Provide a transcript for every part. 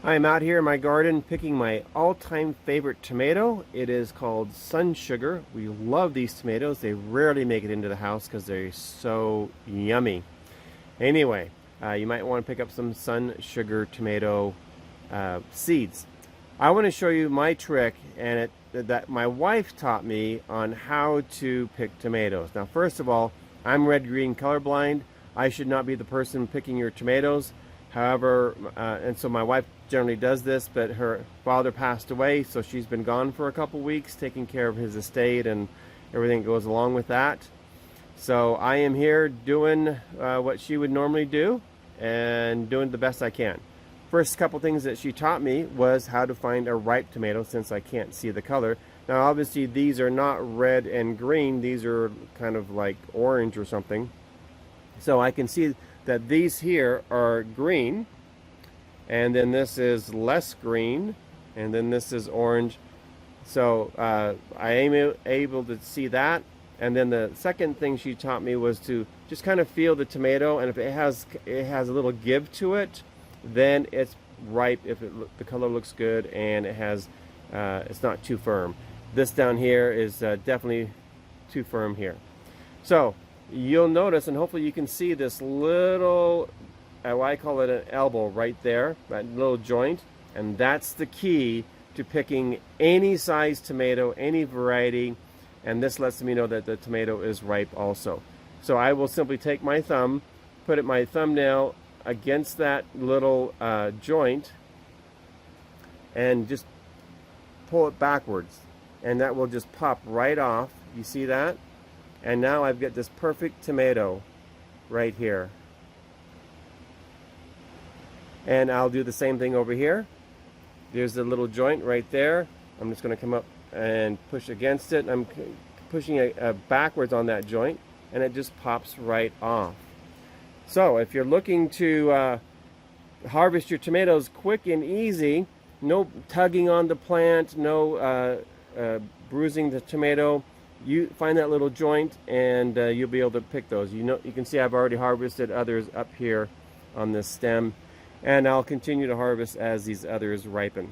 I'm out here in my garden picking my all-time favorite tomato. It is called Sun Sugar. We love these tomatoes. They rarely make it into the house because they're so yummy. Anyway, you might want to pick up some Sun Sugar tomato seeds. I want to show you my trick that my wife taught me on how to pick tomatoes. Now, first of all, I'm red-green colorblind. I should not be the person picking your tomatoes. However, and so my wife generally does this, but her father passed away, so she's been gone for a couple weeks taking care of his estate and everything that goes along with that. So I am here doing what she would normally do and doing the best I can. First couple things that she taught me was how to find a ripe tomato, since I can't see the color. Now obviously these are not red and green, these are kind of like orange or something. So I can see that these here are green, and then this is less green, and then this is orange. So I am able to see that. And then the second thing she taught me was to just kind of feel the tomato, and if it has a little give to it, then it's ripe. If the color looks good and it has it's not too firm. This down here is definitely too firm here. So you'll notice, and hopefully you can see this little, I call it an elbow right there, that little joint, and that's the key to picking any size tomato, any variety, and this lets me know that the tomato is ripe also. So I will simply take my thumb, put my thumbnail against that little joint, and just pull it backwards, and that will just pop right off. You see that? And now I've got this perfect tomato right here. And I'll do the same thing over here. There's the little joint right there. I'm just going to come up and push against it. I'm pushing it backwards on that joint, and it just pops right off. So if you're looking to harvest your tomatoes quick and easy, no tugging on the plant, no bruising the tomato, you find that little joint, and you'll be able to pick those. You can see I've already harvested others up here on this stem, and I'll continue to harvest as these others ripen.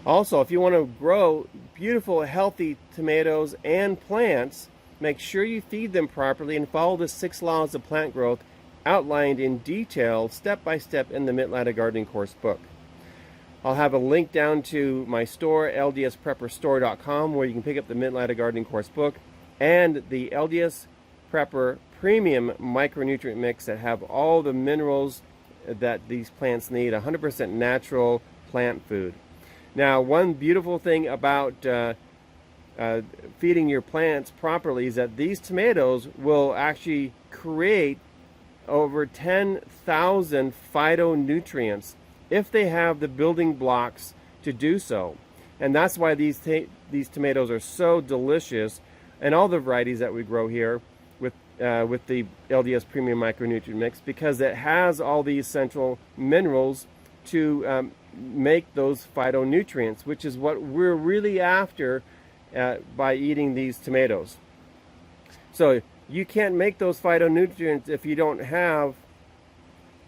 Also, if you want to grow beautiful, healthy tomatoes and plants, make sure you feed them properly and follow the 6 laws of plant growth outlined in detail, step by step, in the Mittlatta Gardening Course book. I'll have a link down to my store, ldsprepperstore.com, where you can pick up the Mittlatta Gardening Course book and the LDS Prepper Premium Micronutrient Mix that have all the minerals that these plants need, 100% natural plant food. Now, one beautiful thing about feeding your plants properly is that these tomatoes will actually create over 10,000 phytonutrients if they have the building blocks to do so. And that's why these tomatoes are so delicious, and all the varieties that we grow here with the LDS Premium Micronutrient Mix, because it has all the essential minerals to make those phytonutrients, which is what we're really after by eating these tomatoes. So you can't make those phytonutrients if you don't have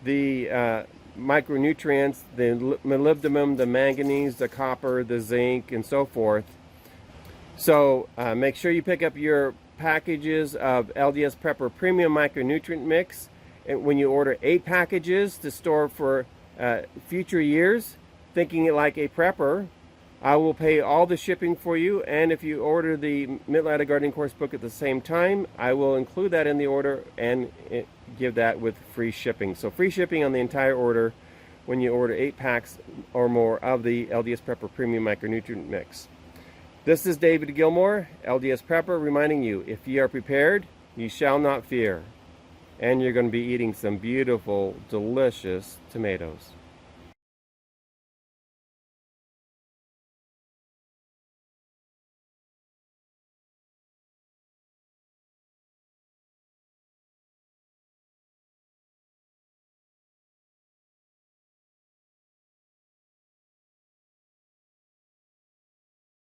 the micronutrients, the molybdenum, the manganese, the copper, the zinc, and so forth. So make sure you pick up your packages of LDS Prepper Premium Micronutrient Mix, and when you order 8 packages to store for future years, thinking it like a prepper, I will pay all the shipping for you, and if you order the Mittlatta Gardening Course book at the same time, I will include that in the order and give that with free shipping. So free shipping on the entire order when you order 8 packs or more of the LDS Prepper Premium Micronutrient Mix. This is David Gilmore, LDS Prepper, reminding you, if ye are prepared, ye shall not fear. And you're going to be eating some beautiful, delicious tomatoes.